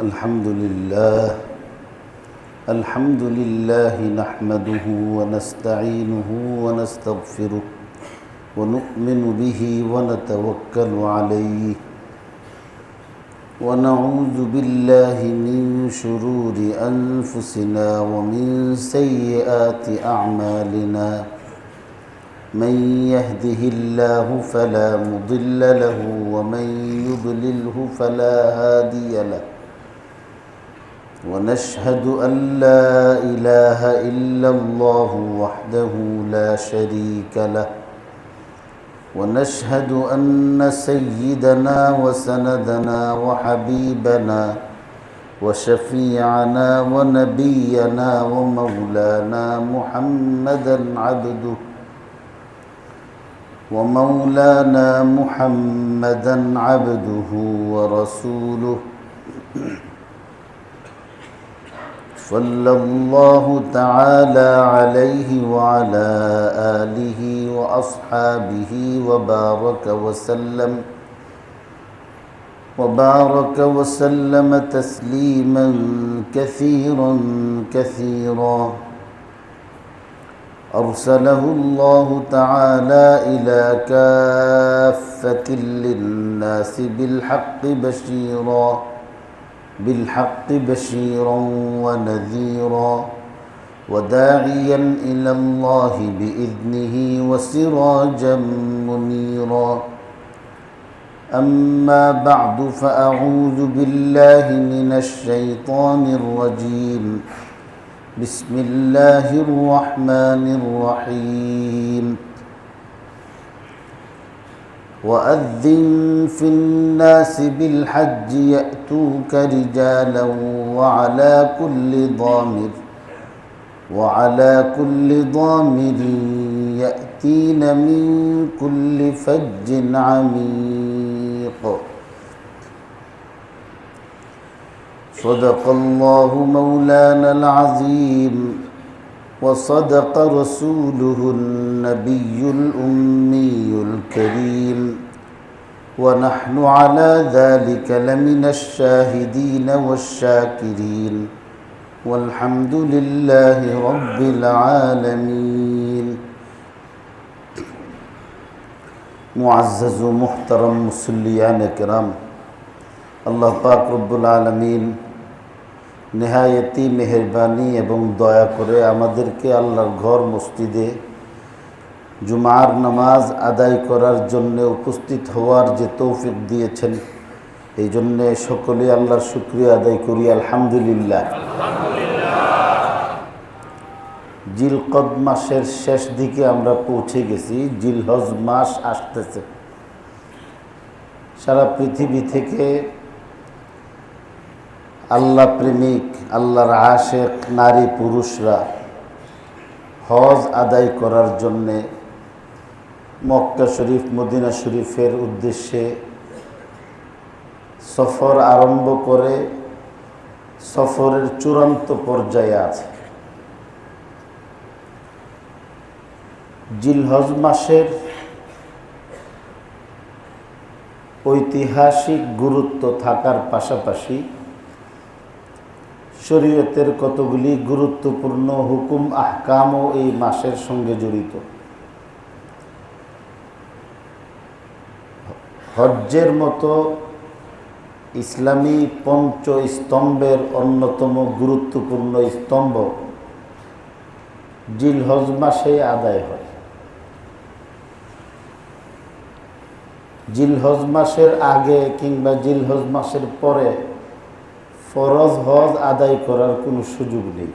الحمد لله نحمده ونستعينه ونستغفره ونؤمن به ونتوكل عليه ونعوذ بالله من شرور أنفسنا ومن سيئات أعمالنا من يهده الله فلا مضل له ومن يضلله فلا هادي له ونشهد أن لا إله إلا الله وحده لا شريك له ونشهد أن سيدنا وسندنا وحبيبنا وشفيعنا ونبينا ومولانا محمدا عبده ورسوله صلى الله تعالى عليه وعلى آله وأصحابه وبارك وسلم تسليما كثيرا أرسله الله تعالى إلى كافة للناس بالحق بشيرا ونذيرا وداعيا إلى الله بإذنه وسراجا منيرا أما بعد فأعوذ بالله من الشيطان الرجيم بسم الله الرحمن الرحيم وأذن في الناس بالحج يأتوك رجالا وعلى كل ضامر يأتين من كل فج عميق صدق الله مولانا العظيم وصدق رسوله النبي الأمي الكريم ونحن على ذلك لمن الشاهدين والشاكرين والحمد لله رب العالمين معزز محترم মুসল্লিয়ান کرام আল্লাহ পাক রব্বুল আলামিন নেহায়েতি মেহেরবানি এবং দয়া করে আমাদেরকে আল্লাহর ঘর মসজিদে জুমার নামাজ আদায় করার জন্য উপস্থিত হওয়ার যে তৌফিক দিয়েছেন এই জন্য সকলে আল্লাহর শুকরিয়া আদায় করি আলহামদুলিল্লাহ। জিলকদ মাসের শেষ দিকে আমরা পৌঁছে গেছি। জিলহজ মাস আসতেছে। সারা পৃথিবী থেকে আল্লাহ প্রেমিক, আল্লাহর আশেক নারী পুরুষরা হজ আদায় করার জন্যে মক্কা শরীফ মদিনা শরীফের উদ্দেশ্যে সফর আরম্ভ করে সফরের চূড়ান্ত পর্যায়ে আছে। জিলহজ মাসের ঐতিহাসিক গুরুত্ব থাকার পাশাপাশি শরীয়তের কতগুলি গুরুত্বপূর্ণ হুকুম আহকামও এই মাসের সঙ্গে জড়িত। হজ্জের মতো ইসলামী পঞ্চ স্তম্ভের অন্যতম গুরুত্বপূর্ণ স্তম্ভ জিলহজ মাসে আদায় হয়। জিলহজ মাসের আগে কিংবা জিলহজ মাসের পরে ফরজ হজ আদায় করার কোনো সুযোগ নেই।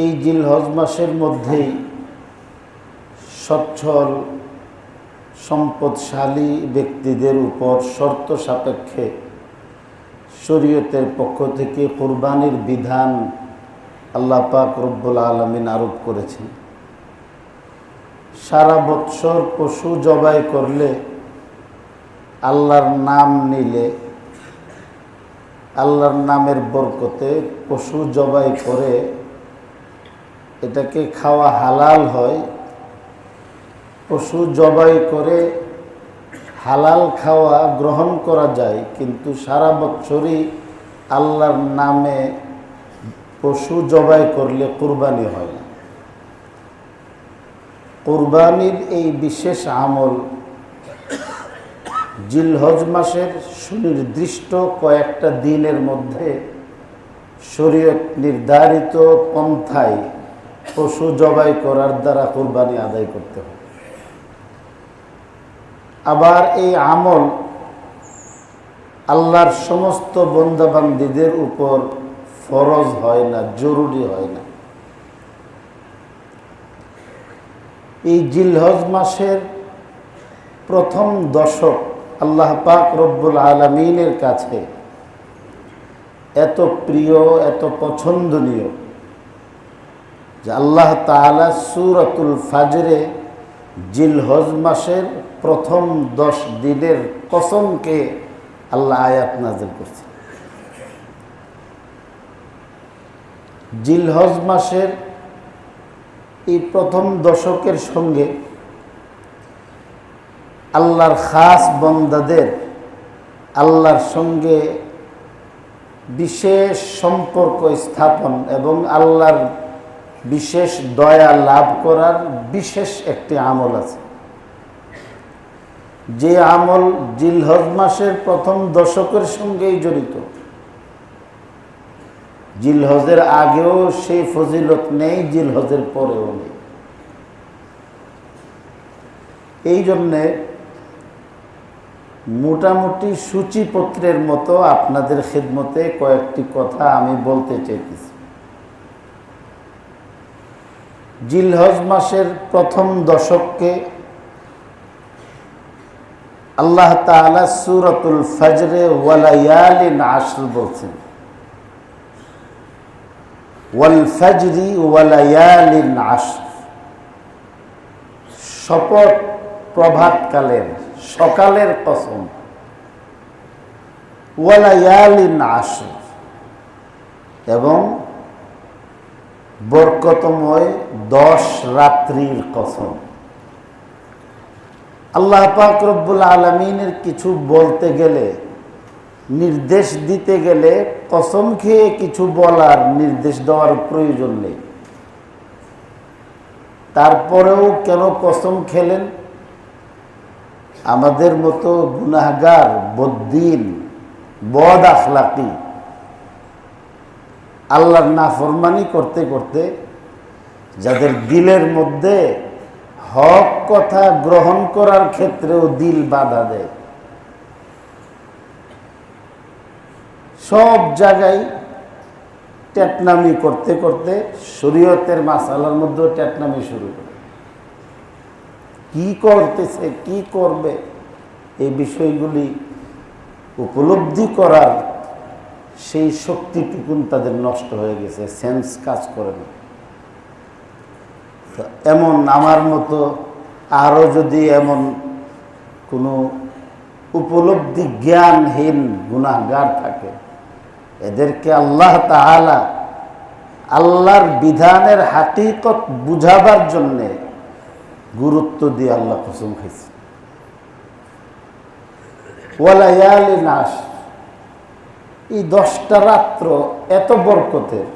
এই জিলহজ মাসের মধ্যেই সচ্ছল সম্পদশালী ব্যক্তিদের উপর শর্ত সাপেক্ষে শরীয়তের পক্ষ থেকে কুরবানির বিধান আল্লাহ পাক রব্বুল আলামিন আরোপ করেছেন। সারা বৎসর পশু জবাই করলে, আল্লাহর নাম নিলে, আল্লাহর নামের বরকতে পশু জবাই করে এটাকে খাওয়া হালাল হয়। পশু জবাই করে হালাল খাওয়া গ্রহণ করা যায়, কিন্তু সারা বছরই আল্লাহর নামে পশু জবাই করলে কুরবানি হয় না। কুরবানির এই বিশেষ আমল জিলহজ মাসের সুনির্দিষ্ট কয়েকটা দিনের মধ্যে শরীয়ত নির্ধারিত পন্থায় পশু জবাই করার দ্বারা কুরবানি আদায় করতে হবে। আবার এই আমল আল্লাহর সমস্ত বান্দাবান্দীদের উপর ফরজ হয় না, জরুরি হয় না। এই জিলহজ মাসের প্রথম দশক আল্লাহ পাক রব্বুল আলামিনের কাছে এত প্রিয়, এত পছন্দনীয় যে আল্লাহ তাআলা সূরাতুল ফাজরে জিলহজ মাসের প্রথম 10 দিনের কসমকে আল্লাহ আয়াত নাযিল করছে। জিলহজ মাসের এই প্রথম দশকের সঙ্গে আল্লাহর খাস বান্দাদের আল্লাহর সঙ্গে বিশেষ সম্পর্ক স্থাপন এবং আল্লাহর বিশেষ দয়া লাভ করার বিশেষ একটি আমল আছে, যে আমল জিলহজ মাসের প্রথম দশকের সঙ্গেই জড়িত। জিলহজের আগেও সেই ফজিলত নেই, জিলহজের পরেও নেই। এই জন্যে মোটামুটি সূচিপত্রের মতো আপনাদের খিদমতে কয়েকটি কথা আমি বলতে চাইতেছি। জিলহজ মাসের প্রথম দশককে আল্লাহ তাআলা সূরাতুল ফাজরে ওয়ালায়ালিন আশর বলছেন। ওয়াল ফাজরি ওয়ালায়ালিন আশর, শপথ প্রভাতকালের, সকালের কসম। ওয়ালায়ালিন আশর, এবং বরকতময় 10 রাত্রির কসম। আল্লাহ পাক রব্বুল আলামিনের কিছু বলতে গেলে, নির্দেশ দিতে গেলে কসম খেয়ে কিছু বলার, নির্দেশ দেওয়ার প্রয়োজন নেই। তারপরেও কেন কসম খেলেন? আমাদের মতো গুনাহগার, বদ্দিন, বদ আখলাকি, আল্লাহর নাফরমানি করতে করতে যাদের দিলের মধ্যে হক কথা গ্রহণ করার ক্ষেত্রেও দিল বাধা দেয়, সব জায়গায় টেটনামি করতে করতে শরীয়তের মাসালার মধ্যেও টেটনামি শুরু করে। কি করতেছে, কি করবে, এই বিষয়গুলি উপলব্ধি করার সেই শক্তিটুকুন তাদের নষ্ট হয়ে গেছে, সেন্স কাজ করে না। এমন আমার মতো আরও যদি এমন কোনো উপলব্ধি জ্ঞানহীন গুনাহগার থাকে, এদেরকে আল্লাহ তাআলা আল্লাহর বিধানের হাকিকত বুঝাবার জন্যে গুরুত্ব দিয়ে আল্লাহ কসম খাইছে। ওয়ালায়ালিন আশর, এই 10টা রাত্র এত বরকতের।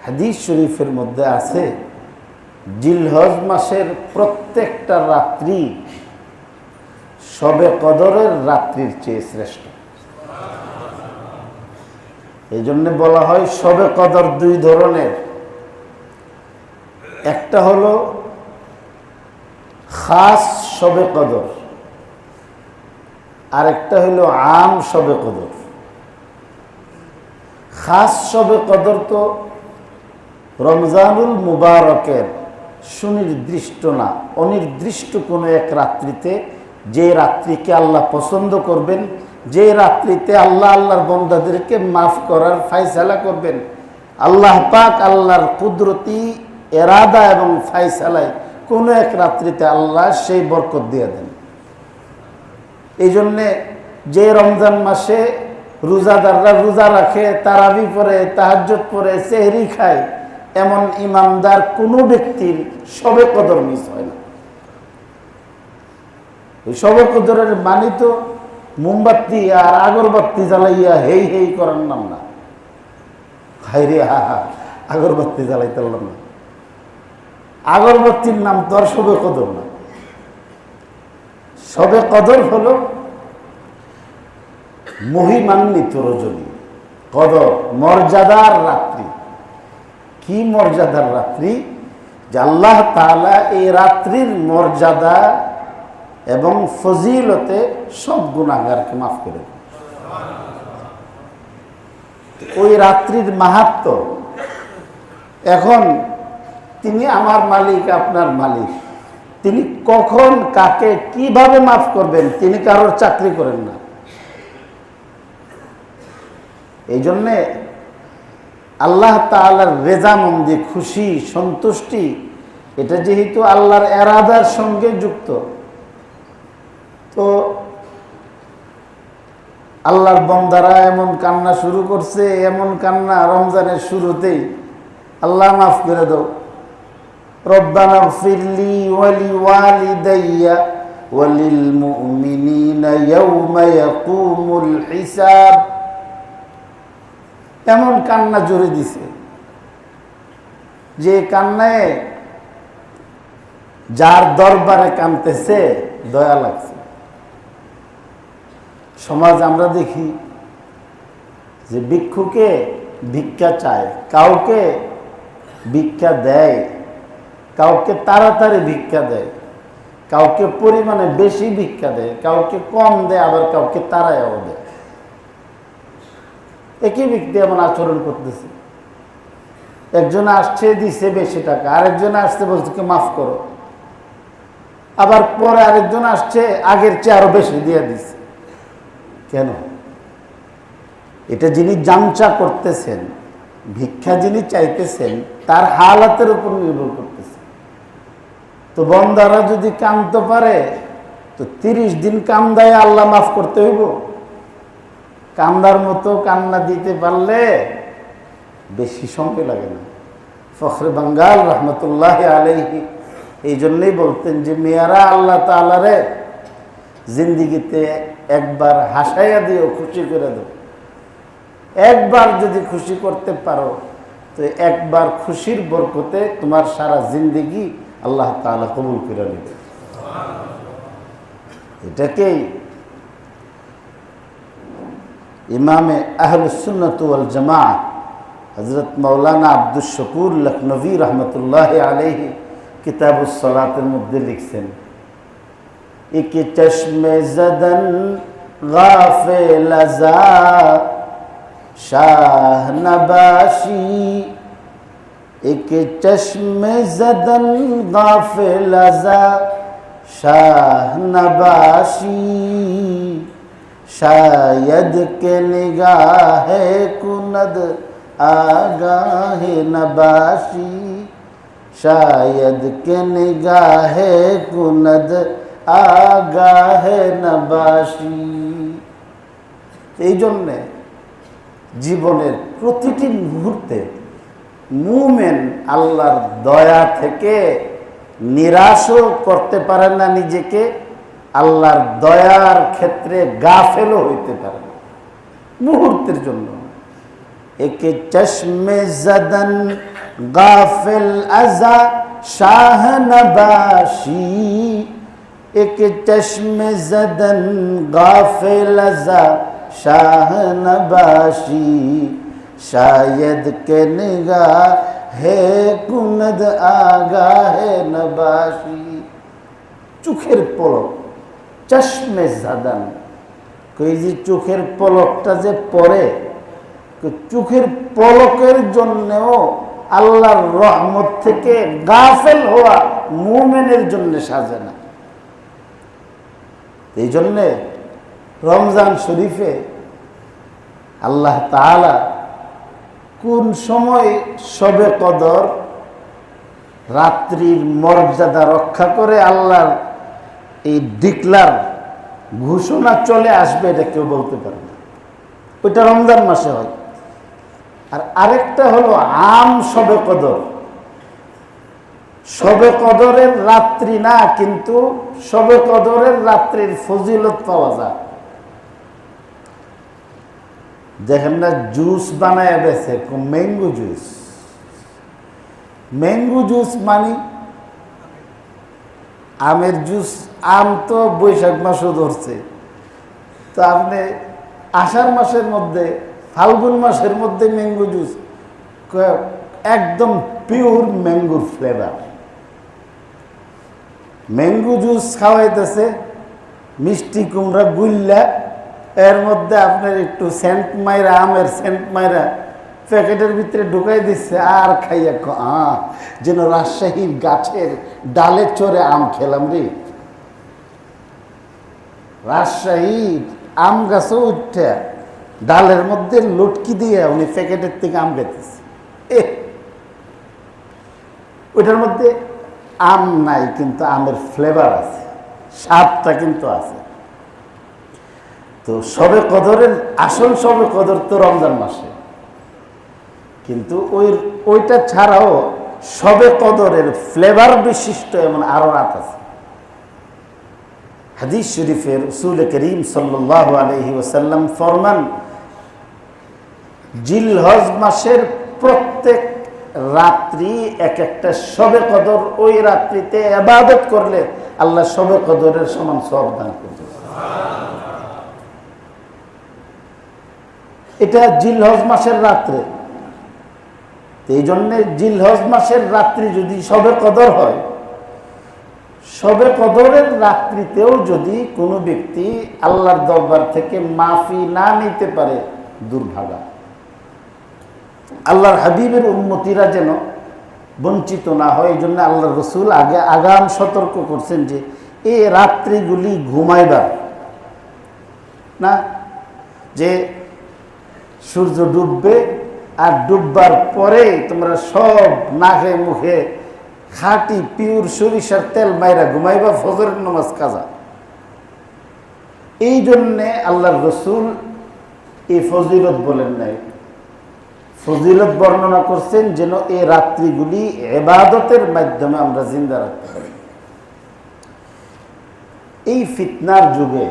হাদিস শরীফের মধ্যে আছে জিলহজ মাসের প্রত্যেকটা রাত্রি শবে কদরের রাত্রির চেয়ে শ্রেষ্ঠ। এই জন্য বলা হয় শবে কদর 2 ধরনের। একটা হলো খাস শবে কদর, আর একটা হলো আম শবে কদর। খাস শবে কদর তো রমজানুল মুবারকের সুনির্দিষ্ট না, অনির্দিষ্ট কোনো এক রাত্রিতে, যে রাত্রিকে আল্লাহ পছন্দ করবেন, যে রাত্রিতে আল্লাহ আল্লাহর বান্দাদেরকে মাফ করার ফায়সালা করবেন, আল্লাহ পাক আল্লাহর কুদরতি এরাদা এবং ফায়সালায় কোনো এক রাত্রিতে আল্লাহ সেই বরকত দিয়ে দেন। এই জন্যে যে রমজান মাসে রোজাদাররা রোজা রাখে, তারাবি পড়ে, তাহাজ্জুদ পড়ে, সেহরি খায়, এমন ইমানদার কোনো ব্যক্তির শবে কদর মিস হয় না। ওই শবে কদরের মানি তো মোমবাতি আর আগরবাতি জ্বালাইয়া হেই হেই করার নাম না। হাইরে হা হা, আগরবাতি জ্বালাইতে পারলাম না। আগরবাতির নাম তো আর শবে কদর না। শবে কদর হলো মহিমান্বিত রজনী, কদর মর্যাদার রাত্রি। কি মর্যাদার রাত্রি? যে আল্লাহ তাআলা এই রাত্রির মর্যাদা এবং ফজিলতে সব গুনাহগারকে মাফ করে দেন। ওই রাত্রির মাহাত্ম্য, এখন তিনি আমার মালিক, আপনার মালিক, তিনি কখন কাকে কিভাবে মাফ করবেন, তিনি কারোর চাকরি করেন না। এই জন্যে আল্লাহ তাআলার রেজামন্দি, খুশি, সন্তুষ্টি, এটা যেহেতু আল্লাহর এরাদার সঙ্গে যুক্ত, তো আল্লাহর বান্দারা এমন কান্না শুরু করছে, এমন কান্না রমজানের শুরুতেই, আল্লাহ মাফ করে দাও, রব্বানা গফিরলি ওয়ালি ওয়ালিদাইয়া ওয়ালিল মুমিনিনা ইয়াউমা ইয়াকুমুল হিসাব, এমন কান্না জোরে দিছে যে কান্নায় যার দরবারে কাঁদতেছে দয়া লাগছে। সমাজ আমরা দেখি যে ভিক্ষুকে ভিক্ষা চায়, কাউকে ভিক্ষা দেয়, কাউকে তাড়াতাড়ি ভিক্ষা দেয়, কাউকে পরিমাণে বেশি ভিক্ষা দেয়, কাউকে কম দেয়, আবার কাউকে তাড়াইয়াও দেয়। একই ব্যক্তি এমন আচরণ করতেছে। একজন আসছে দিছে বেশি টাকা, আরেকজন আসছে বলছে মাফ করো, আবার পরে আরেকজন আসছে আগের চেয়ে আরো বেশি দিয়ে দিচ্ছে। কেন? এটা যিনি জামচা করতেছেন, ভিক্ষা যিনি চাইতেছেন, তার হালাতের উপর নির্ভর করতেছে। তো বন্দারা যদি কাঁদতে পারে তো 30 দিন কান্দায় আল্লাহ মাফ করতে হইব। কান্দার মতো কান্না দিতে পারলে বেশি সময় লাগে না। ফখরে বাঙ্গাল রহমতুল্লাহ আলাইহি এই জন্যই বলতেন যে মেয়েরা আল্লাহ তাআলারে জিন্দিগিতে একবার হাসাইয়া দিও, খুশি করে দাও। একবার যদি খুশি করতে পারো তো একবার খুশির বরকতে তোমার সারা জিন্দেগি আল্লাহ তাআলা কবুল করে নেবে। এটাকেই ইমামে আহলুস সুন্নাত ওয়াল জামাআহ হযরত মাওলানা আব্দুস শুকুর লখনভী রহমতুল্লাহ আলাইহি কিতাবুস সালাতের মধ্যে লিখছেন, এক চশমে জদন গাফিল আযা শাহ নবাশি, এক চশমে জদন গাফিল আযা শাহ নবাশি, शायद के निगाह कुनद आगाह नबाशी, शायद के निगाह कुनद आगाह नबाशी। এই জন্যে জীবনের প্রতিটি মুহূর্তে মুমিন আল্লাহর দয়া থেকে নিরাশও করতে পারে না নিজেকে, আল্লাহর দয়ার ক্ষেত্রে গাফেলও হইতে পারে না মুহূর্তের জন্য। একে চশমে জদন গাফিল আযা শাহ নবাশি, একে চশমে জদন গাফিল আযা শাহ নবাশি, শায়দ কে নিগাহে কুনদ আগাহে নবাশি। চোখের পলক, চশমে জাদান, কই যে চোখের পলকটা যে পড়ে, চোখের পলকের জন্যও আল্লাহর রহমত থেকে গাফেল হওয়া মুমিনের জন্য সাজে না। এই জন্যে রমজান শরীফে আল্লাহ তাআলা কোন সময় শবে কদর রাত্রির মর্যাদা রক্ষা করে আল্লাহর এই ডিক্লার ঘোষণা চলে আসবে এটা কেউ বলতে পারে না। ওইটা রমজান মাসে হয়। আর আরেকটা হলো আম শবে কদর, শবে কদরের রাত্রি না, কিন্তু শবে কদরের রাত্রির ফজিলত পাওয়া যায়। দেখেন না, জুস বানায় বেছে, ম্যাঙ্গো জুস। ম্যাঙ্গো জুস মানে আমের জুস। আম তো বৈশাখ মাসও ধরছে, তো আপনি আষাঢ় মাসের মধ্যে, ফাল্গুন মাসের মধ্যে ম্যাঙ্গো জুস, একদম পিওর ম্যাঙ্গোর ফ্লেভার। ম্যাঙ্গো জুস খাওয়াইতেছে, মিষ্টি কুমড়া গুল্লা, এর মধ্যে আপনার একটু সেন্ট মাইরা, আমের সেন্ট মাইরা প্যাকেটের ভিতরে ঢুকাই দিচ্ছে, আর খাইয়া যেন রাজশাহীর গাছের ডালে চড়ে আম খেলাম রে। রাজশাহীর আম গাছও উঠে ডালের মধ্যে লটকি দিয়ে উনি প্যাকেটের থেকে আম খেতেছে। ওইটার মধ্যে আম নাই, কিন্তু আমের ফ্লেভার আছে, স্বাদটা কিন্তু আছে। তো শবে কদরের আসল শবে কদর তো রমজান মাসে, কিন্তু ওইটা ছাড়াও শবে কদরের ফ্লেভার বিশিষ্ট এমন আরো রাত আছে। হাদিস শরীফের রাসূল করিম সাল্লাল্লাহু আলাইহি ওয়াসাল্লাম ফরমান, জিলহজ মাসের প্রত্যেক রাত্রি এক একটা শবে কদর, ওই রাত্রিতে ইবাদত করলে আল্লাহ শবে কদরের সমান সওয়াব দান করবেন। এটা জিলহজ মাসের রাত্রে। এই জন্যে জিলহজ মাসের রাত্রি যদি শবে কদর হয়, শবে কদরের রাত্রিতেও যদি কোনো ব্যক্তি আল্লাহর দরবার থেকে মাফি না নিতে পারে, দুর্ভাগা। আল্লাহর হাবিবের উম্মতিরা যেন বঞ্চিত না হয়, এই জন্য আল্লাহর রসুল আগাম সতর্ক করছেন যে এই রাত্রিগুলি ঘুমাইবার না, যে সূর্য ডুববে আর ডুববার পরে তোমরা সব নাকে মুখে খাঁটি পিওর সরিষার তেল মাইরা ঘুমাইবা, ফজরের নামাজ কাজা। এই জন্যে আল্লাহর রসুল এই ফজিলত বলেন নাই, ফজিলত বর্ণনা করছেন যেন এই রাত্রিগুলি ইবাদতের মাধ্যমে আমরা জিন্দা রাখতে পারি। এই ফিতনার যুগে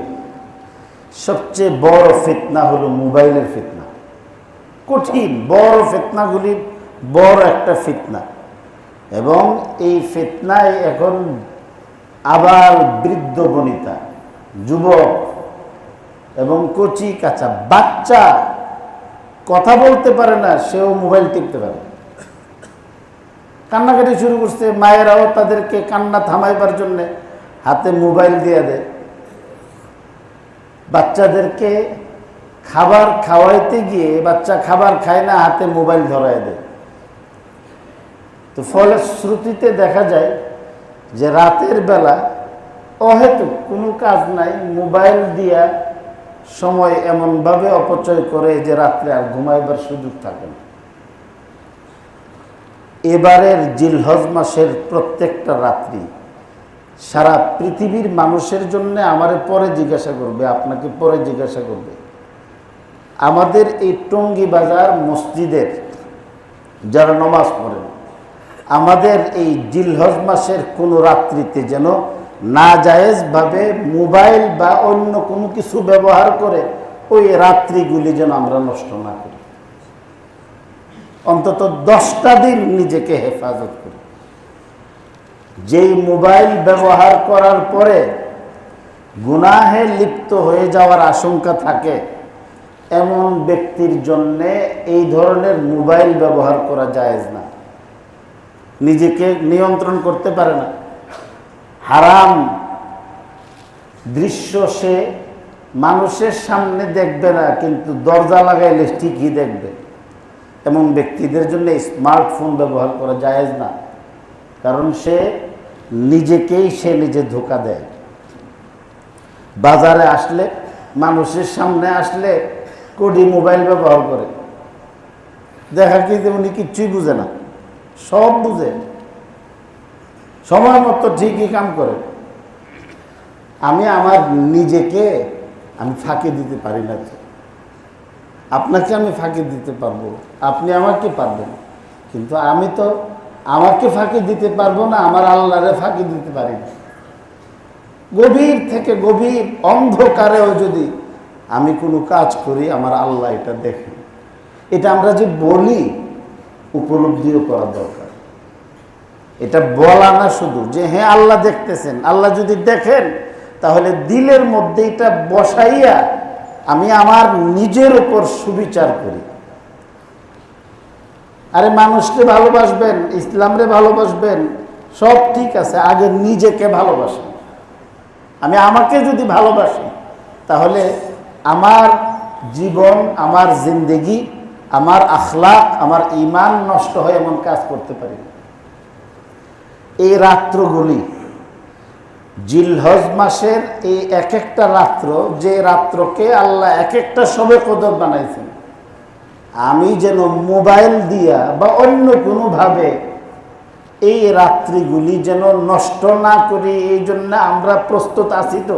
সবচেয়ে বড় ফিতনা হলো মোবাইলের ফিতনা। কঠিন বড় ফিতনাগুলির বড় একটা ফিতনা, এবং এই ফিতনায় এখন আবার বৃদ্ধ বনিতা, যুবক এবং কচি কাঁচা বাচ্চা কথা বলতে পারে না, সেও মোবাইল টিপতে পারে। কান্নাকাটি শুরু করছে, মায়েরাও তাদেরকে কান্না থামাইবার জন্য হাতে মোবাইল দিয়ে দেয়। বাচ্চাদেরকে খাবার খাওয়াইতে গিয়ে বাচ্চা খাবার খায় না, হাতে মোবাইল ধরায় দেয়। তো ফলশ্রুতিতে দেখা যায় যে রাতের বেলা অহেতুক কোনো কাজ নাই, মোবাইল দিয়া সময় এমনভাবে অপচয় করে যে রাত্রে আর ঘুমাইবার সুযোগ থাকে না। এবারের জিলহজ মাসের প্রত্যেকটা রাত্রি সারা পৃথিবীর মানুষের জন্য, আমারে পরে জিজ্ঞাসা করবে, আপনাকে পরে জিজ্ঞাসা করবে, আমাদের এই টঙ্গী বাজার মসজিদের যারা নামাজ পড়েন, আমাদের এই জিলহজ মাসের কোনো রাত্রিতে যেন নাজায়েজভাবে মোবাইল বা অন্য কোনো কিছু ব্যবহার করে ওই রাত্রিগুলি যেন আমরা নষ্ট না করি। অন্তত 10টা দিন নিজেকে হেফাজত করি। যেই মোবাইল ব্যবহার করার পরে গুনাহে লিপ্ত হয়ে যাওয়ার আশঙ্কা থাকে, এমন ব্যক্তির জন্যে এই ধরনের মোবাইল ব্যবহার করা জায়েজ না। নিজেকে নিয়ন্ত্রণ করতে পারে না, হারাম দৃশ্য সে মানুষের সামনে দেখবে না, কিন্তু দরজা লাগাইলে ঠিকই দেখবে। এমন ব্যক্তিদের জন্য স্মার্টফোন ব্যবহার করা জায়েজ না, কারণ সে নিজেকেই নিজে ধোঁকা দেয়। বাজারে আসলে, মানুষের সামনে আসলে কোডি মোবাইল ব্যবহার করে, দেখা কি উনি কিচ্ছুই বুঝে না, সব বুঝে, সময় মতো ঠিকই কাম করে। আমি আমার নিজেকে আমি ফাঁকি দিতে পারি না। আপনাকে আমি ফাঁকি দিতে পারবো, আপনি আমাকে পারবেন, কিন্তু আমি তো আমাকে ফাঁকি দিতে পারবো না, আমার আল্লাহরে ফাঁকি দিতে পারি না। গভীর থেকে গভীর অন্ধকারেও যদি আমি কোনো কাজ করি, আমার আল্লাহ এটা দেখেন। এটা আমরা যে বলি, উপলব্ধিও করা দরকার। এটা বলা না শুধু যে হ্যাঁ আল্লাহ দেখতেছেন, আল্লাহ যদি দেখেন তাহলে দিলের মধ্যে এটা বসাইয়া আমি আমার নিজের উপর সুবিচার করি। আরে মানুষকে ভালোবাসবেন, ইসলামরে ভালোবাসবেন, সব ঠিক আছে, আগে নিজেকে ভালোবাসেন। আমি আমাকে যদি ভালোবাসি তাহলে আমার জীবন, আমার জিন্দেগি, আমার আখলাক, আমার ঈমান নষ্ট হয় এমন কাজ করতে পারি না। এই রাত্রগুলি, জিলহজ মাসের এই এক একটা রাত্র, যে রাত্রকে আল্লাহ এক একটা শবে কদর বানাইছেন, আমি যেন মোবাইল দিয়া বা অন্য কোনোভাবে এই রাত্রিগুলি যেন নষ্ট না করি, এই জন্য আমরা প্রস্তুত আছি তো?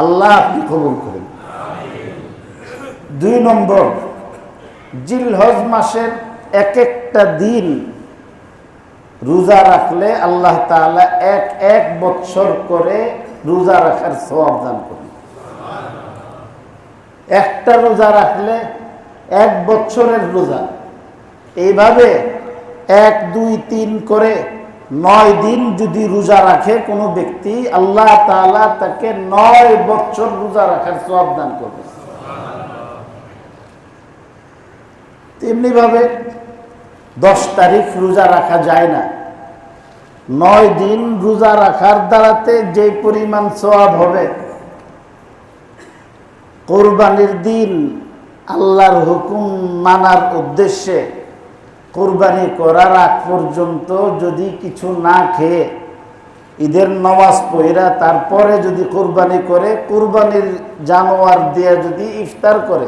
আল্লাহ আপনি কবুল করেন। 2 নম্বর, জিলহজ মাসের এক একটা দিন রোজা রাখলে আল্লাহ তাআলা এক বছর করে রোজা রাখার সওয়াব দান করেন। একটা রোজা রাখলে 1 বছরের রোজা। এইভাবে 1, 2, 3 করে 9 দিন যদি রোজা রাখে কোনো ব্যক্তি, আল্লাহ তাআলা তাকে 9 বছর রোজা রাখার সওয়াব দান করবে। তেমনি ভাবে 10 তারিখ রোজা রাখা যায় না। 9 দিন রোজা রাখার দ্বারাতে যে পরিমাণ সওয়াব হবে, কোরবানির দিন আল্লাহর হুকুম মানার উদ্দেশ্যে কোরবানি করার আগ পর্যন্ত যদি কিছু না খেয়ে ঈদের নামাজ পড়া তারপরে যদি কোরবানি করে, কোরবানির জানোয়ার দিয়ে যদি ইফতার করে,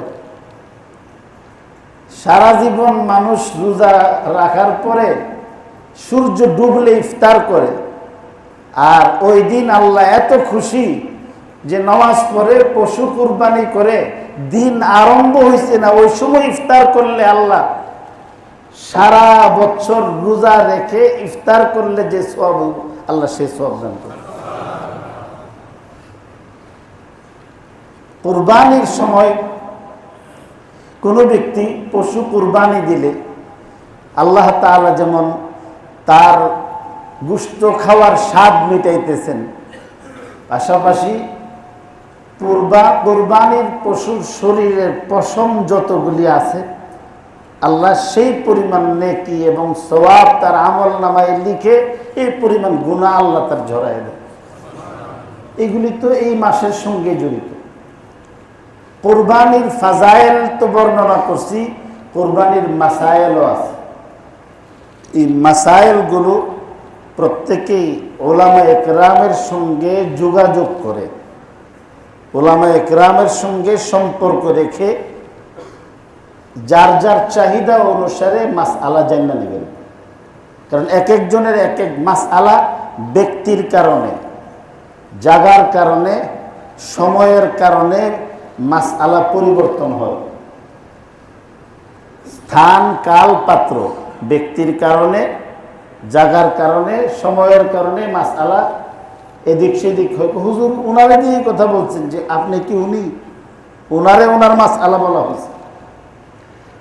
সারা জীবন মানুষ রোজা রাখার পরে সূর্য ডুবলে ইফতার করে, আর ওই দিন আল্লাহ এত খুশি যে নামাজ পড়ে পশু কুরবানি করে দিন আরম্ভ হয়েছে না, ওই সময় ইফতার করলে আল্লাহ সারা বছর রোজা রেখে ইফতার করলে যে সওয়াব, আল্লাহ সেই সওয়াব দান করে। কুরবানির সময় কোনো ব্যক্তি পশু কুরবানি দিলে আল্লাহ তাআলা যেমন তার গোশত খাওয়ার স্বাদ মিটাইতেছেন, পাশাপাশি কুরবানির পশুর শরীরের পশম যতগুলি আছে, আল্লাহ সেই পরিমাণ নেকি এবং সওয়াব তার আমল নামায় লিখে এই পরিমাণ গুনাহ আল্লাহ তার ঝরায় দেয়। এগুলি তো এই মাসের সঙ্গে জড়িত। কোরবানির ফাজাইল তো বর্ণনা করছি, কোরবানির মাসায়েলও আছে। এই মাসায়েলগুলো প্রত্যেকেই ওলামা একরামের সঙ্গে যোগাযোগ করে, ওলামা একরামের সঙ্গে সম্পর্ক রেখে যার যার চাহিদা অনুসারে মাসআলা জানা নেবেন। কারণ এক একজনের এক এক মাসআলা ব্যক্তির কারণে, জাগার কারণে, সময়ের কারণে মাসআলা পরিবর্তন হয়। স্থান, কাল, পাত্র, ব্যক্তির কারণে, জাগার কারণে, সময়ের কারণে মাসআলা এদিক সেদিক হয়। হুজুর উনারে দিয়ে কথা বলছেন যে আপনি কি উনি? উনারে উনার মাসআলা বলা হয়েছে।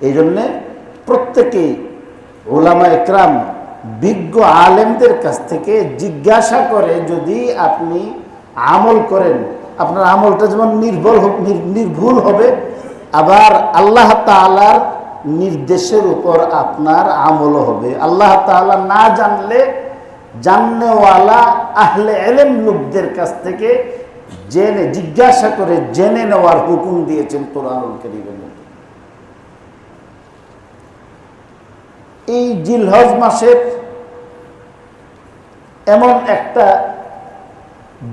এই জন্যে প্রত্যেকেই ওলামা একরাম বিজ্ঞ আলেমদের কাছ থেকে জিজ্ঞাসা করে যদি আপনি আমল করেন, আপনার আমলটা যেমন নির্ভুল হবে, আবার আল্লাহ তাআলার নির্দেশের উপর আপনার আমলও হবে। আল্লাহ তাআলা না জানলে জাননেওয়ালা আহলে ইলম লোকদের কাছ থেকে জিজ্ঞাসা করে জেনে নেওয়ার হুকুম দিয়েছেন কোরআনুল কারীমের মধ্যে। এই জিলহজ মাসের এমন একটা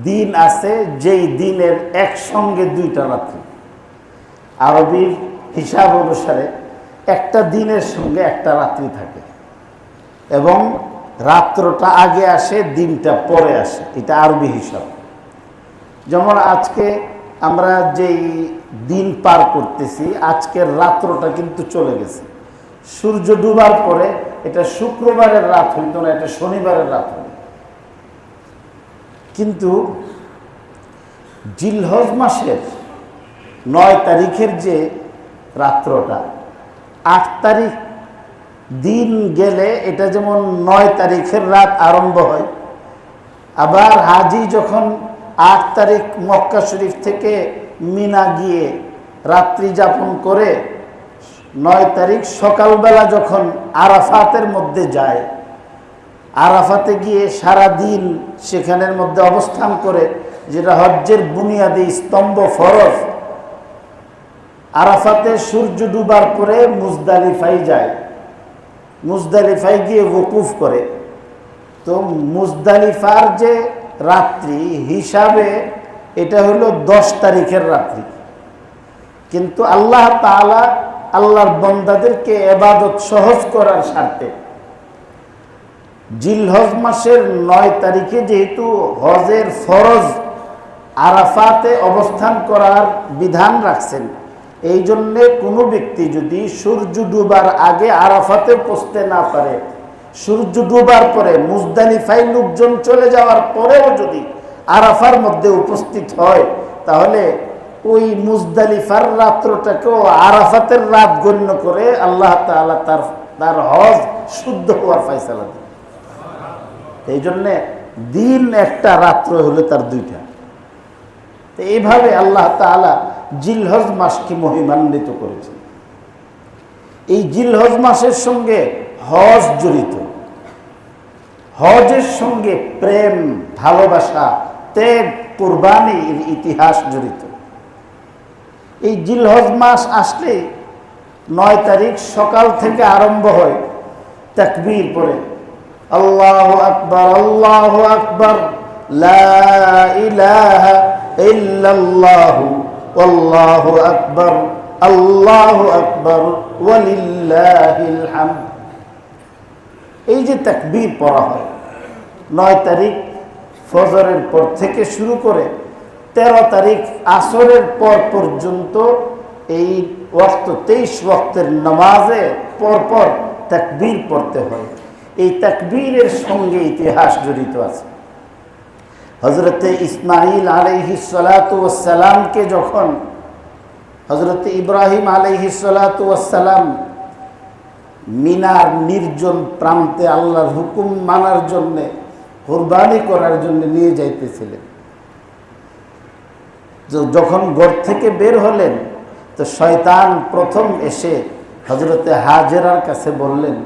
দিন আছে যেই দিনের একসঙ্গে 2টা রাত্রি। আরবির হিসাব অনুসারে একটা দিনের সঙ্গে একটা রাত্রি থাকে এবং রাত্রটা আগে আসে, দিনটা পরে আসে। এটা আরবি হিসাব। যেমন আজকে আমরা যেই দিন পার করতেছি, আজকের রাত্রটা কিন্তু চলে গেছে। সূর্য ডুবার পরে এটা শুক্রবারের রাত হইতো না, এটা শনিবারের রাত হইত। কিন্তু জিলহজ মাসের 9 তারিখের যে রাত্রটা, 8 তারিখ দিন গেলে এটা যেমন 9 তারিখের রাত আরম্ভ হয়, আবার হাজি যখন 8 তারিখ মক্কা শরীফ থেকে মিনা গিয়ে রাত্রি যাপন করে 9 তারিখ সকালবেলা যখন আরাফাতের মধ্যে যায়, আরাফাতে গিয়ে সারা দিন সেখানের মধ্যে অবস্থান করে, যেটা হজ্জের বুনিয়াদি স্তম্ভ ফরজ। আরাফাতে সূর্য ডুবার পরে মুজদালিফায় যায়, মুজদালিফায় গিয়ে ওকুফ করে। তো মুজদালিফার যে রাত্রি হিসাবে এটা হলো 10 তারিখের রাত্রি, কিন্তু আল্লাহ তাআলা আল্লাহর বান্দাদেরকে ইবাদত সহজ করার স্বার্থে জিলহজ মাসের 9 তারিখে যেহেতু হজের ফরজ আরাফাতে অবস্থান করার বিধান রাখছেন, এই জন্যে কোনো ব্যক্তি যদি সূর্য ডুবার আগে আরাফাতে পৌঁছতে না পারে, সূর্য ডুবার পরে মুজদালিফায় লোকজন চলে যাওয়ার পরেও যদি আরাফার মধ্যে উপস্থিত হয়, তাহলে ওই মুজদালিফার রাত্রটাকেও আরাফাতের রাত গণ্য করে আল্লাহ তাআলা তার হজ শুদ্ধ হওয়ার ফয়সালা দেন। এই জন্যে দিন একটা, রাত্র হলো তার 2টা। এইভাবে আল্লাহ তাআলা জিলহজ মাসকে মহিমান্বিত করেছেন। এই জিলহজ মাসের সঙ্গে হজ জড়িত, হজের সঙ্গে প্রেম, ভালোবাসা, ত্যাগ, কুরবানির ইতিহাস জড়িত। এই জিলহজ মাস আসলে 9 তারিখ সকাল থেকে আরম্ভ হয় তাকবীর পরে, আল্লাহু আকবার, আল্লাহু আকবার, লা ইলাহা ইল্লাল্লাহু আল্লাহু আকবার, আল্লাহু আকবার ওয়ালিল্লাহিল হামদ। এই যে তাকবীর পড়া হয় 9 তারিখ ফজরের পর থেকে শুরু করে 13 তারিখ আসরের পর পর্যন্ত, এই ওয়াক্ত 23 ওয়াক্তের নামাজে পরপর তাকবীর পড়তে হয়। এই তাকবীরের সঙ্গে ইতিহাস জড়িত আছে। হযরতে ইসমাঈল আলাইহিস সালাতু ওয়াস সালামকে যখন হযরতে ইব্রাহিম আলাইহিস সালাতু ওয়াস সালাম মিনার নির্জন প্রান্তে আল্লাহর হুকুম মানার জন্য, কুরবানি করার জন্য নিয়ে যাইতেছিলেন, যখন ঘর থেকে বের হলেন তো শয়তান প্রথম এসে হযরতে হাজেরার কাছে বললেন,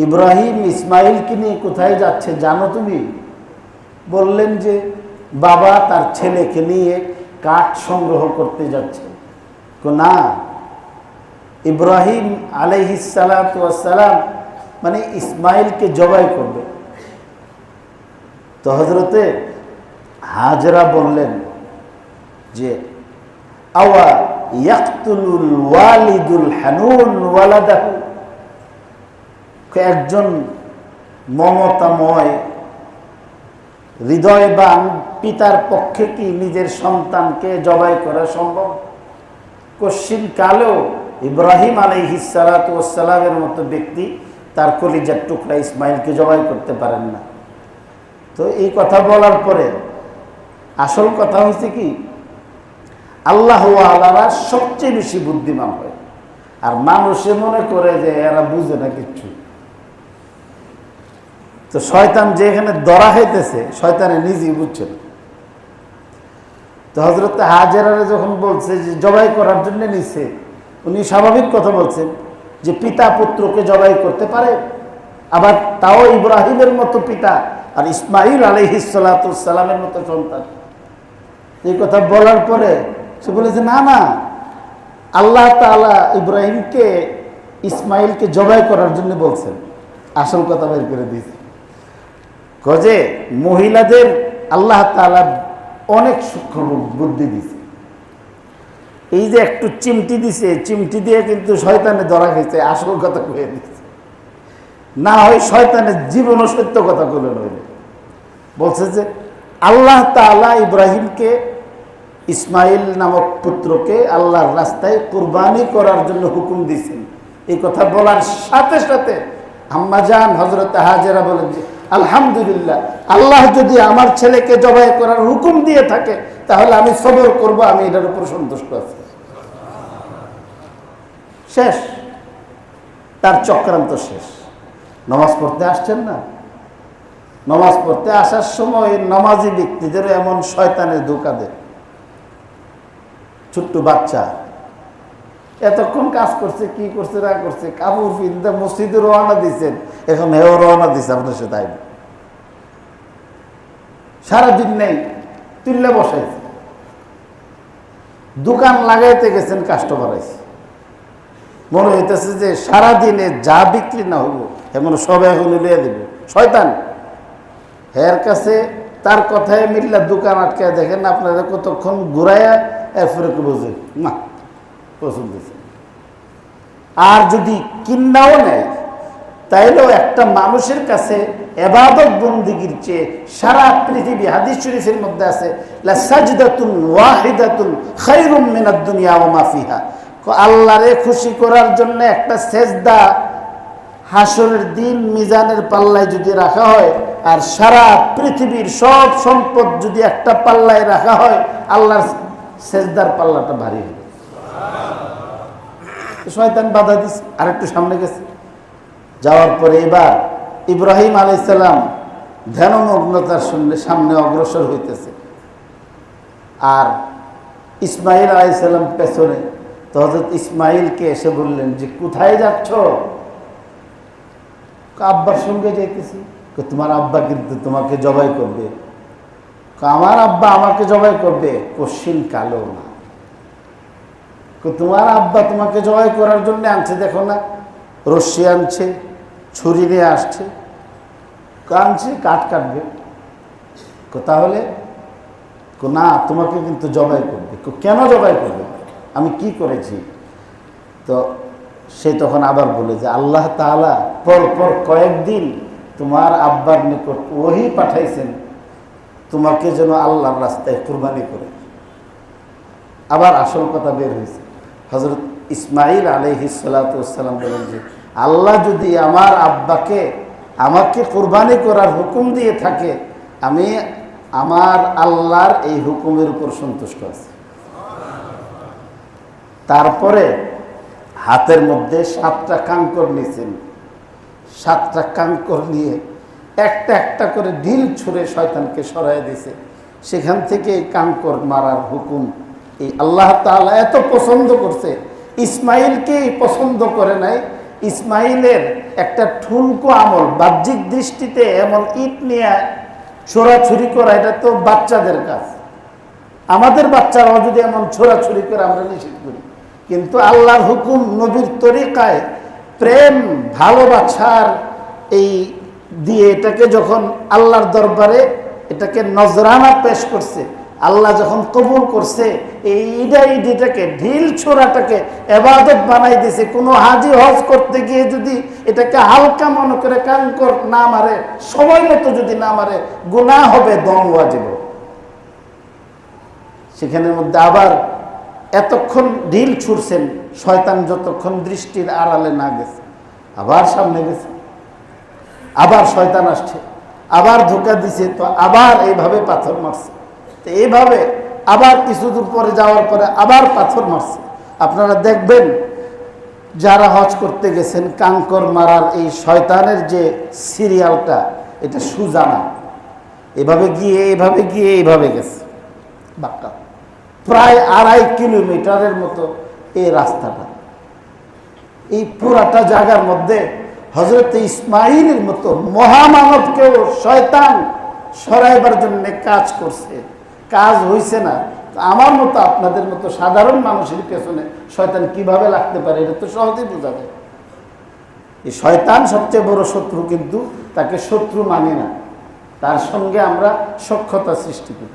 ইব্রাহিম ইসমাঈলকে নিয়ে কোথায় যাচ্ছে জানো তুমি? বললেন যে বাবা তার ছেলেকে নিয়ে কাঠ সংগ্রহ করতে যাচ্ছে। না, ইব্রাহিম আলাইহিস সালাতু ওয়াস সালাম মানে ইসমাঈলকে জবাই করবে। তো হযরতে হাজরা বললেন যে আওয়া ইয়াকতুলুল ওয়ালিদুল হানুন ওয়ালাদাহু, একজন মমতাময় হৃদয়বান পিতার পক্ষে কি নিজের সন্তানকে জবাই করা সম্ভব? কশ্চিন কালেও ইব্রাহিম আলাইহিস সালাতু ওয়াস সালামের মতো ব্যক্তি তার কলিজার টুকরা ইসমাঈলকে জবাই করতে পারেন না। তো এই কথা বলার পরে আসল কথা হচ্ছে কি, আল্লাহ ওয়ালারা সবচেয়ে বেশি বুদ্ধিমান হয়, আর মানুষে মনে করে যে এরা বুঝে না কিচ্ছু। তো শয়তান যেখানে ধরা খাইতেছে, শয়তানে নিজেই বুঝছে না। তো হযরত হাজেরারে যখন বলছে যে জবাই করার জন্য নিছে, উনি স্বাভাবিক কথা বলছেন যে পিতা পুত্রকে জবাই করতে পারে, আবার তাও ইব্রাহিমের মতো পিতা আর ইসমাঈল আলাইহিস সালাতু ওয়াস সালামের মতো সন্তান। এই কথা বলার পরে সে বলেছে না না, আল্লাহ তাআলা ইব্রাহিমকে ইসমাঈলকে জবাই করার জন্য বলছেন। আসল কথা বের করে দিয়েছে, যে মহিলাদের আল্লাহ তাআলা অনেক সূক্ষ্ম বুদ্ধি দিছে। এই যে একটু চিমটি দিছে, চিমটি দিয়ে কিন্তু শয়তানে ধরা খেয়েছে, আসল কথা কয়ে দিচ্ছে। না হয় শয়তানের জীবনও সত্য কথা বলে নইলে বলছে যে আল্লাহ তাআলা ইব্রাহিমকে ইসমাঈল নামক পুত্রকে আল্লাহর রাস্তায় কুরবানি করার জন্য হুকুম দিয়েছেন। এই কথা বলার সাথে সাথে আম্মা জান হযরত হাজেরা বলেন যে আলহামদুলিল্লাহ, আল্লাহ যদি আমার ছেলেকে জবাই করার হুকুম দিয়ে থাকে তাহলে আমি সবর করব, আমি এটার উপর সন্তুষ্ট আছি। শেষ, তার চক্রান্ত শেষ। নামাজ পড়তে আসছেন না, নামাজ পড়তে আসার সময় নামাজি ব্যক্তিদের এমন শয়তানের ধোঁকা দেয়। ছোট্ট বাচ্চা এতক্ষণ কাজ করছে, কি করছে না করছে, কাপড় পিনতে মসজিদে রওনা দিচ্ছেন, এখন হেও রওনা দিচ্ছে আপনার সাথে আইব, সারাদিন নেই, তুললে বসাইছে, দোকান লাগাইতে গেছেন, কাস্টমার আছে, মনে হইতেছে যে সারাদিনে যা বিক্রি না হবো এমন সব এখন লিয়ে দেব। শয়তান এর কাছে তার কথায় মিল্লা দোকান আটকায় দেখেন আপনারা কতক্ষণ ঘুরাইয়া এরপরে বোঝে না পছন্দ। আর যদি কিন্নাও নেয় তাইলেও একটা মানুষের কাছে ইবাদত বন্দেগীর চেয়ে সারা পৃথিবী, হাদিস শরীফের মধ্যে আছে লা সাজদাতুন ওয়াহিদাতুন খায়রুম মিনাদ দুনিয়া ওয়া মা ফিহা, আল্লাহরে খুশি করার জন্য একটা সেজদা হাসরের দিন মিজানের পাল্লায় যদি রাখা হয় আর সারা পৃথিবীর সব সম্পদ যদি একটা পাল্লায় রাখা হয়, আল্লাহর সেজদার পাল্লাটা ভারী হবে। শয়তান বাধা দিচ্ছে, আরেকটু সামনে গেছে, যাওয়ার পরে এবার ইব্রাহিম আলাইহিস সালাম ধ্যানমগ্নতার সামনে অগ্রসর হইতেছে, আর ইসমাইল আলাইহিস সালাম পেছনে। তো হযরত ইসমাইলকে এসে বললেন যে কোথায় যাচ্ছ? আব্বার সঙ্গে যাইতেছি। তোমার আব্বা কিন্তু তোমাকে জবাই করবে। আমার আব্বা আমাকে জবাই করবে? কশিন কালো না, তোমার আব্বা তোমাকে জবাই করার জন্য আনছে, দেখো না রশ্মি আনছে, ছুরি নিয়ে আসছে, আনছে কাঠ কাটবে। তাহলে না, তোমাকে কিন্তু জবাই করবে। কেন জবাই করবে? আমি কি করেছি? তো সে তখন আবার বলে যে আল্লাহ তাআলা পর পর কয়েকদিন তোমার আব্বার নিকট ওহী পাঠাইছেন তোমাকে যেন আল্লাহর রাস্তায় কুরবানি করে। আবার আসল কথা বের হয়েছে। হযরত ইসমাইল আলাইহিস সালাতু ওয়াস সালাম বলেন যে আল্লাহ যদি আমার আব্বাকে আমাকে কুরবানি করার হুকুম দিয়ে থাকে, আমি আমার আল্লাহর এই হুকুমের উপর সন্তুষ্ট আছি। তারপরে হাতের মধ্যে 7টা কাঙ্কর নিয়েছেন, 7টা কাঙ্কর নিয়ে একটা একটা করে ঢিল ছুঁড়ে শয়তানকে সরাই দিয়েছে। সেখান থেকে এই কাঙ্কর মারার হুকুম এই আল্লাহ তাআলা এত পছন্দ করছে। ইসমাইলকে পছন্দ করে নাই, ইসমাইলের একটা ঠুনকো আমল, বাহ্যিক দৃষ্টিতে এমন ইট নিয়ে ছোড়াছুরি করা, এটা তো বাচ্চাদের কাজ। আমাদের বাচ্চারাও যদি এমন ছোড়াছুরি করে আমরা নিষেধ করি, কিন্তু আল্লাহর হুকুম নবীর তরিকায় প্রেম ভালোবাসার এই দিয়ে এটাকে যখন আল্লাহর দরবারে এটাকে নজরানা পেশ করছে, আল্লাহ যখন কবুল করছে, এই ইটাকে ঢিল ছোড়াটাকে ইবাদত বানাই দিয়েছে। কোনো হাজি হজ করতে গিয়ে যদি এটাকে হালকা মনে করে কাঙ্কর না মারে, সময় মতো যদি না মারে, গুনাহ হবে, দম ওয়াজিব। সেখানের মধ্যে আবার এতক্ষণ ঢিল ছুড়ছেন, শয়তান যতক্ষণ দৃষ্টির আড়ালে না গেছে, আবার সামনে গেছে, আবার শয়তান আসছে, আবার ধোঁকা দিছে, তো আবার এইভাবে পাথর মারছে। তো এইভাবে আবার কিছু দূর পরে যাওয়ার পরে আবার পাথর মারছে। আপনারা দেখবেন যারা হজ করতে গেছেন, কাঙ্কর মারার এই শয়তানের যে সিরিয়ালটা, এটা সুজানা, এভাবে গিয়ে এইভাবে গিয়ে এইভাবে গেছে বাক্কা, প্রায় 2.5 কিলোমিটারের মতো এই রাস্তাটা। এই পুরাটা জায়গার মধ্যে হযরত ইসমাইলের মতো মহামানবকেও শয়তান সরাইবার জন্য কাজ করছে, কাজ হইছে না। আমার মতো আপনাদের মতো সাধারণ মানুষের পেছনে শয়তান কিভাবে লাগতে পারে, এটা তো সহজেই বোঝা যায়। এই শয়তান সবচেয়ে বড় শত্রু, কিন্তু তাকে শত্রু মানি না, তার সঙ্গে আমরা সখ্যতা সৃষ্টি করি।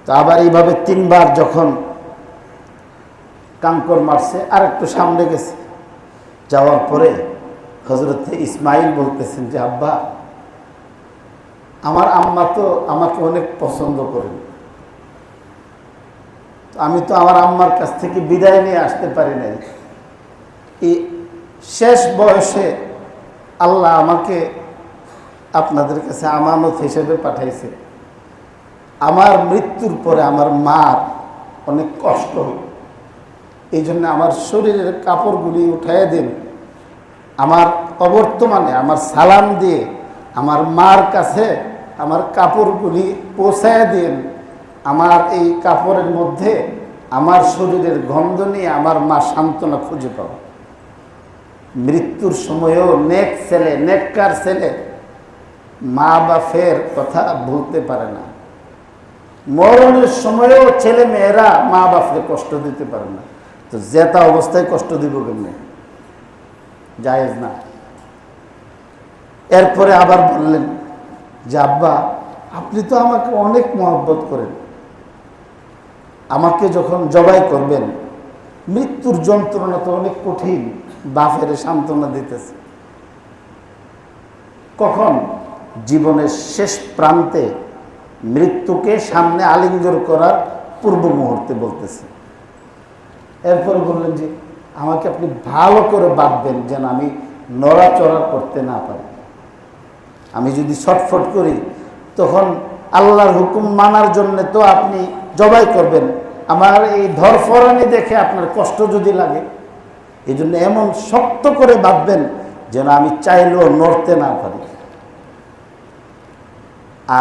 তো আবার এইভাবে 3বার যখন কাঙ্কর মারছে, আর একটু সামনে গেছে, যাওয়ার পরে হযরত ইসমাইল বলতেছেন যে আব্বা, আমার আম্মা তো আমাকে অনেক পছন্দ করেন, আমি তো আমার আম্মার কাছ থেকে বিদায় নিয়ে আসতে পারি নাই। এই শেষ বয়সে আল্লাহ আমাকে আপনাদের কাছে আমানত হিসেবে পাঠাইছে। আমার মৃত্যুর পরে আমার মার অনেক কষ্ট হল, এই জন্য আমার শরীরের কাপড়গুলি উঠাইয়া দিন, আমার অবর্তমানে আমার সালাম দিয়ে আমার মার কাছে আমার কাপড়গুলি পৌঁছাইয়া দিন। আমার এই কাপড়ের মধ্যে আমার শরীরের গন্ধ নিয়ে আমার মা সান্ত্বনা খুঁজে পাবে। মৃত্যুর সময়ও নেক ছেলে, নেককার ছেলে মা বাপের কথা ভুলতে পারে না। মরণের সময়ও ছেলে মেয়েরা মা বাপকে কষ্ট দিতে পারে না, তো জেতা অবস্থায় কষ্ট দিব কেমনে? জায়েজ না। এরপরে আবার বললেন যে আব্বা, আপনি তো আমাকে অনেক মহব্বত করেন, আমাকে যখন জবাই করবেন মৃত্যুর যন্ত্রণা তো অনেক কঠিন, বাপের সান্ত্বনা দিতেছে। কখন? জীবনের শেষ প্রান্তে মৃত্যুকে সামনে আলিঙ্গন করার পূর্ব মুহূর্তে বলতেছে। এরপরে বললেন যে আমাকে আপনি ভালো করে বাঁধবেন যেন আমি নড়াচড়া করতে না পারি। আমি যদি ছটফট করি তখন আল্লাহর হুকুম মানার জন্য তো আপনি জবাই করবেন, আমার এই ধরফরানি দেখে আপনার কষ্ট যদি লাগে, এই জন্য এমন শক্ত করে বাঁধবেন যেন আমি চাইলেও নড়তে না পারি।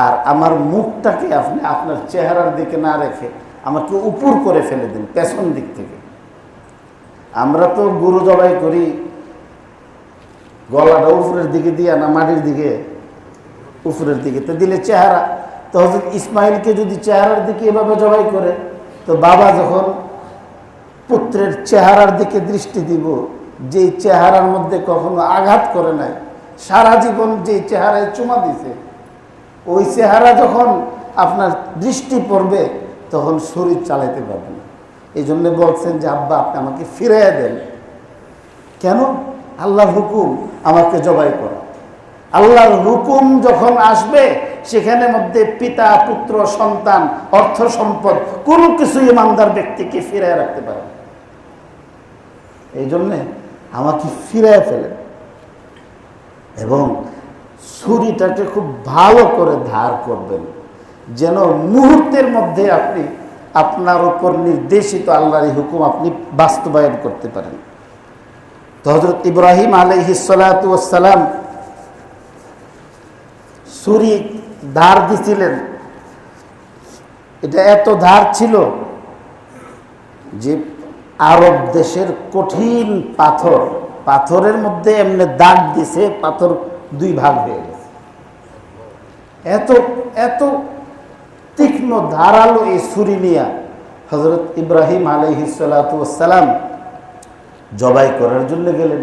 আর আমার মুখটাকে আপনি আপনার চেহারার দিকে না রেখে আমাকে উপর করে ফেলে দিন, পেছন দিক থেকে। আমরা তো গরু জবাই করি গলাটা উপরের দিকে দিয়ে না মাটির দিকে? উপরের দিকে। তো দিলে চেহারা, তো হযরত ইসমাইলকে যদি চেহারার দিকে এভাবে জবাই করে, তো বাবা যখন পুত্রের চেহারার দিকে দৃষ্টি দিব, যেই চেহারার মধ্যে কখনো আঘাত করে নাই, সারা জীবন যেই চেহারায় চুমা দিছে, ওই চেহারা যখন আপনার দৃষ্টি পড়বে তখন শরীর চালাইতে পারবে না। এই জন্য বলছেন যে আব্বা, আপনি আমাকে ফিরাইয়া দেন। কেন? আল্লাহর হুকুম আমাকে জবাই করা। আল্লাহর হুকুম যখন আসবে সেখানে মধ্যে পিতা, পুত্র, সন্তান, অর্থ সম্পদ কোনো কিছু ইমানদার ব্যক্তিকে ফিরাইয়া রাখতে পারে না। এই জন্যে আমাকে ফিরাইয়া ফেলেন এবং ছুরিটাকে খুব ভালো করে ধার করবেন, যেন মুহূর্তের মধ্যে আপনি আপনার উপর নির্দেশিত আল্লাহর হুকুম আপনি বাস্তবায়ন করতে পারেন। তো হযরত ইব্রাহিম আলাইহিস সালাতু ওয়াস সালাম ছুরি ধার দিছিলেন। এটা এত ধার ছিল যে আরব দেশের কঠিন পাথর, পাথরের মধ্যে এমনি দাগ দিছে, পাথর দুই ভাগ হয়ে গেছে। এত এত তীক্ষ্ণ ধারালো এই ছুরি নিয়ে হযরত ইব্রাহিম আলাইহিস সালাতু ওয়াস সালাম জবাই করার জন্য গেলেন।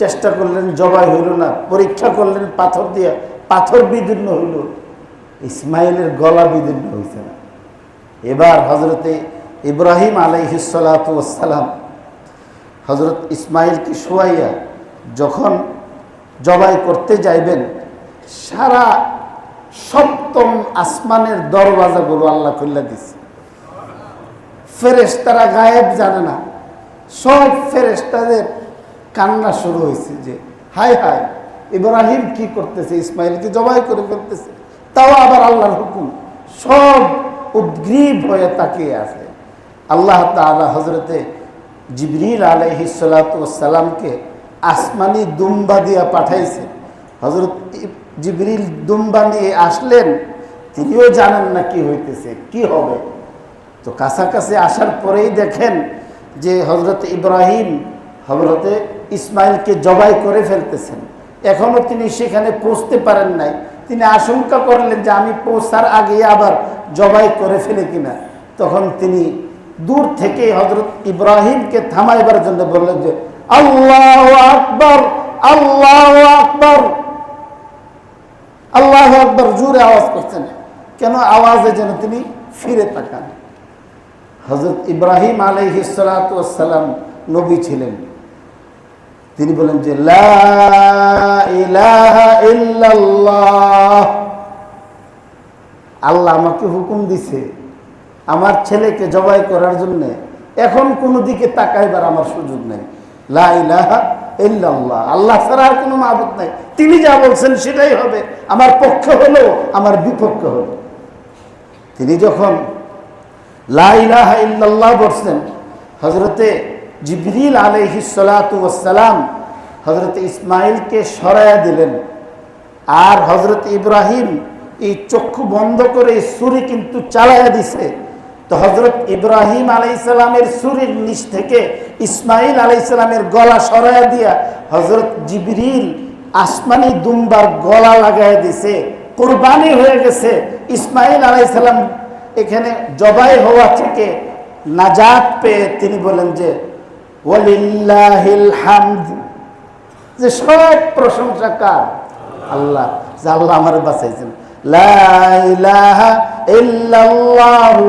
চেষ্টা করলেন, জবাই হইল না। পরীক্ষা করলেন পাথর দিয়ে, পাথর বিদীর্ণ হইল, ইসমাইলের গলা বিদীর্ণ হয়েছে না। এবার হযরতে ইব্রাহিম আলাইহিস সালাতু ওয়াস সালাম হযরত ইসমাইলকে শোয়াইয়া যখন জবাই করতে যাইবেন, সারা সপ্তম আসমানের দরওয়াজাগুলো আল্লাহ খুলে দিছে। ফেরেশতারা গায়েব জানে না, সব ফেরেশতাদের কান্না শুরু হয়েছে যে হায় হায়, ইব্রাহিম কি করতেছে, ইসমাইলকে জবাই করে ফেলতেছে, তাও আবার আল্লাহর হুকুম। সব উদ্গ্রীব হয়ে তাকিয়ে আছে। আল্লাহ তাআলা হযরতে জিবরিল আলাইহিস সালাতু ওয়াস সালামকে আসমানি দুম্বা দিয়া পাঠাইছে। হযরত জিবরিল দুম্বা নিয়ে আসলেন, তিনিও জানেন না কি হইতেছে, কি হবে। তো কাছাকাছি আসার পরেই দেখেন যে হযরত ইব্রাহিম হযরতে ইসমাইলকে জবাই করে ফেলতেছেন। এখনো তিনি সেখানে পৌঁছতে পারেন নাই। তিনি আশঙ্কা করলেন যে আমি পৌঁছার আগে আবার জবাই করে ফেলে কিনা। তখন তিনি দূর থেকে হযরত ইব্রাহিমকে থামাইবার জন্য বললেন যে আল্লাহু আকবার, আল্লাহু আকবার, আল্লাহু আকবার, জোরে আওয়াজ করছেন। কেন? আওয়াজে যেন তিনি ফিরে তাকান। হযরত ইব্রাহিম আলাইহিস সালাতু ওয়াস সালাম নবী ছিলেন। তিনি বলেন যে লা ইলাহা ইল্লাল্লাহ, আল্লাহ আমাকে হুকুম দিছে আমার ছেলেকে জবাই করার জন্য, এখন কোনো দিকে তাকাইবার আমার সুযোগ নেই। লা ইলাহা ইল্লাল্লাহ, আল্লাহ ছাড়া আর কোনো মাবুদ নাই, তিনি যা বলছেন সেটাই হবে, আমার পক্ষে হলো আমার বিপক্ষে হলো। তিনি যখন লা ইলাহা ইল্লাল্লাহ বলছেন, হযরতে জিবরিল আলাইহিস সালাতু ওয়াস সালাম হযরত ইসমাইলকে সরায়া দিলেন, আর হযরত ইব্রাহিম এই চক্ষু বন্ধ করে ছুরি কিন্তু চালায়া দিছে। তো হযরত ইব্রাহিম আলাইহিস সালামের ছুরির নিচ থেকে ইসমাইল আলাইহিস সালামের গলা সরায়া দিয়া হযরত জিবরিল আসমানি দুম্বার গলা লাগায় দিছে, কুরবানি হয়ে গেছে। ইসমাইল আলাইহিস সালাম এখানে জবাই হওয়া থেকে নাজাত পেয়ে তিনি বলেন যে ওয়ালিল্লাহিল হামদ, যে সব প্রশংসা কার? আল্লাহ, যে আল্লাহ আমার বাঁচাইছেন। লা ইলাহা ইল্লাল্লাহু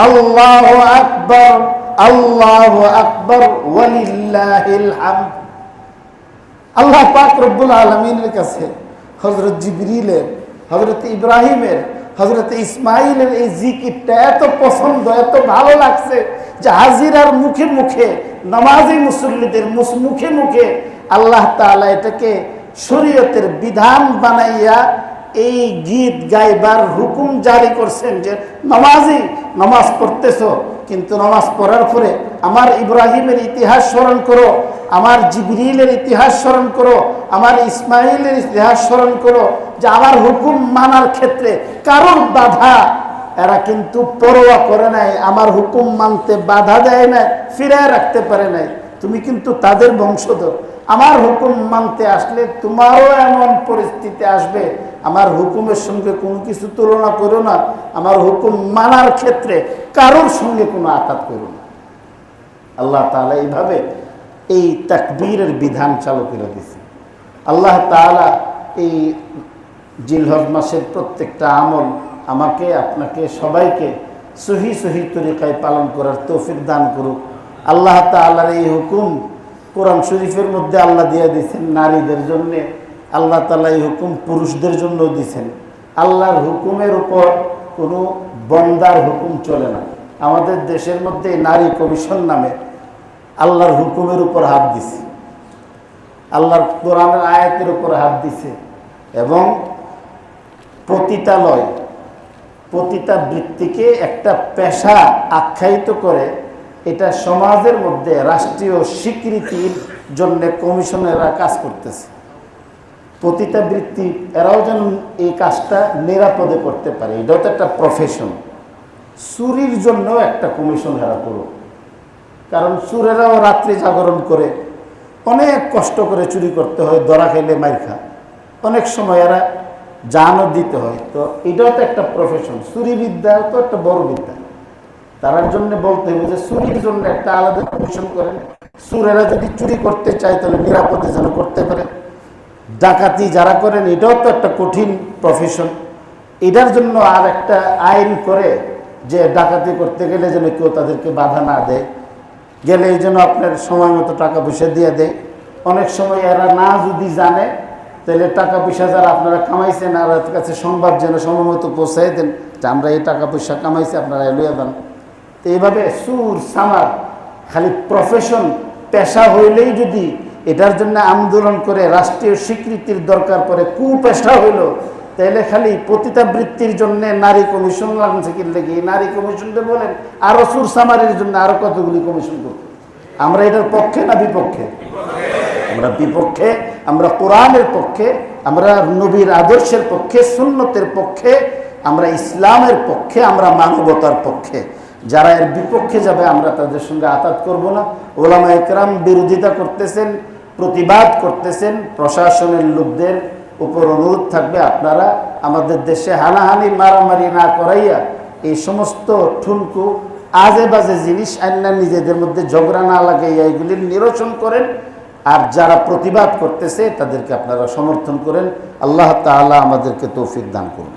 আল্লাহু আকবার, আল্লাহু আকবার, ওয়ালিল্লাহিল হামদ। আল্লাহ পাক রব্বুল আলামিনের কাছে হযরত জিবরিলের, হযরত ইব্রাহিমের, হযরত ইসমাইলের এই জিকিরটা এত পছন্দ, এত ভালো লাগছে যে হাজিরার মুখে মুখে, নামাজি মুসল্লিদের মুখে মুখে আল্লাহ তাআলা এটাকে শরীয়তের বিধান বানাইয়া এই গীত গাইবার হুকুম জারি করছেন যে নামাজি নামাজ পড়তেছো, কিন্তু নামাজ পড়ার পরে আমার ইব্রাহিমের ইতিহাস স্মরণ করো, আমার জিবরিলের ইতিহাস স্মরণ করো, আমার ইসমাইলের ইতিহাস স্মরণ করো, যে আমার হুকুম মানার ক্ষেত্রে কারোর বাধা এরা কিন্তু পরোয়া করে নাই, আমার হুকুম মানতে বাধা দেয় না, ফিরায় রাখতে পারে নাই। তুমি কিন্তু তাদের বংশধর, আমার হুকুম মানতে আসলে তোমারও এমন পরিস্থিতি আসবে, আমার হুকুমের সঙ্গে কোনো কিছু তুলনা করো না, আমার হুকুম মানার ক্ষেত্রে কারোর সঙ্গে কোনো আঘাত করো না। আল্লাহ তাআলা এইভাবে এই তাকবীরের বিধান চালু করে দিয়েছে। আল্লাহ তাআলা এই জিলহজ মাসের প্রত্যেকটা আমল আমাকে, আপনাকে, সবাইকে সহি সহি তরিকায় পালন করার তৌফিক দান করুক। আল্লাহ তাআলার এই হুকুম কোরআন শরীফের মধ্যে আল্লাহ দিয়ে দিয়েছেন নারীদের জন্য, আল্লাহ তাআলা এই হুকুম পুরুষদের জন্য দিয়েছেন। আল্লাহর হুকুমের উপর কোনো বন্দার হুকুম চলে না। আমাদের দেশের মধ্যে নারী কমিশন নামে আল্লাহর হুকুমের উপর হাত দিছে, আল্লাহর কোরআনের আয়াতের উপর হাত দিছে, এবং পতিতালয়, পতিতা বৃত্তিকে একটা পেশা আখ্যায়িত করে এটা সমাজের মধ্যে রাষ্ট্রীয় স্বীকৃতির জন্য কমিশনেরা কাজ করতেছে। পতিতাবৃত্তি এরাও যেন এই কাজটা নিরাপদে করতে পারে, এটাও তো একটা প্রফেশন। চুরির জন্য একটা কমিশন এরা করুক, কারণ চুরেরাও রাত্রি জাগরণ করে অনেক কষ্ট করে চুরি করতে হয়, ধরা খাইলে মাইর খা, অনেক সময় এরা জানও দিতে হয়। তো এটাও তো একটা প্রফেশন, চুরি বিদ্যাও তো একটা বড় বিদ্যা। তার জন্য বলতে হবে যে চুরির জন্য একটা আলাদা কমিশন করেন, চুরেরা যদি চুরি করতে চায় তাহলে নিরাপদে যেন করতে পারে। ডাকাতি যারা করেন এটাও তো একটা কঠিন প্রফেশন, এটার জন্য আর একটা আইন করে যে ডাকাতি করতে গেলে যেন কেউ তাদেরকে বাধা না দেয়, গেলে এই জন্য আপনার সময় মতো টাকা পয়সা দিয়ে দেয়। অনেক সময় এরা না যদি জানে তাহলে টাকা পয়সা যারা আপনারা কামাইছেন আর কাছে সংবাদ যেন সময় মতো পৌঁছাই দেন যে আমরা এই টাকা পয়সা কামাইছি, আপনারা লইয়া দেন। তো এইভাবে সুর সামার খালি প্রফেশন পেশা হইলেই যদি এটার জন্য আন্দোলন করে রাষ্ট্রীয় স্বীকৃতির দরকার পড়ে কুপেশা হইল, তাহলে খালি পতিতাবৃত্তির জন্য নারী কমিশন লাগছে কি লেগে নারী কমিশনটা বলেন আরো সুর সামারের জন্য আরো কতগুলি কমিশন করতে। আমরা এটার পক্ষে না বিপক্ষে? আমরা বিপক্ষে, আমরা কোরআনের পক্ষে, আমরা নবীর আদর্শের পক্ষে, সুন্নতের পক্ষে, আমরা ইসলামের পক্ষে, আমরা মানবতার পক্ষে। যারা এর বিপক্ষে যাবে আমরা তাদের সঙ্গে আঘাত করব না। ওলামা একরাম বিরোধিতা করতেছেন, প্রতিবাদ করতেছেন, প্রশাসনের লোকদের উপর অনুরোধ থাকবে আপনারা আমাদের দেশে হানাহানি মারামারি না করাইয়া এই সমস্ত ঠুনকু আজে বাজে জিনিস আইনা নিজেদের মধ্যে ঝগড়া না লাগাইয়া এগুলির নিরসন করেন। আর যারা প্রতিবাদ করতেছে তাদেরকে আপনারা সমর্থন করেন। আল্লাহ তাআলা আমাদেরকে তৌফিক দান করুন।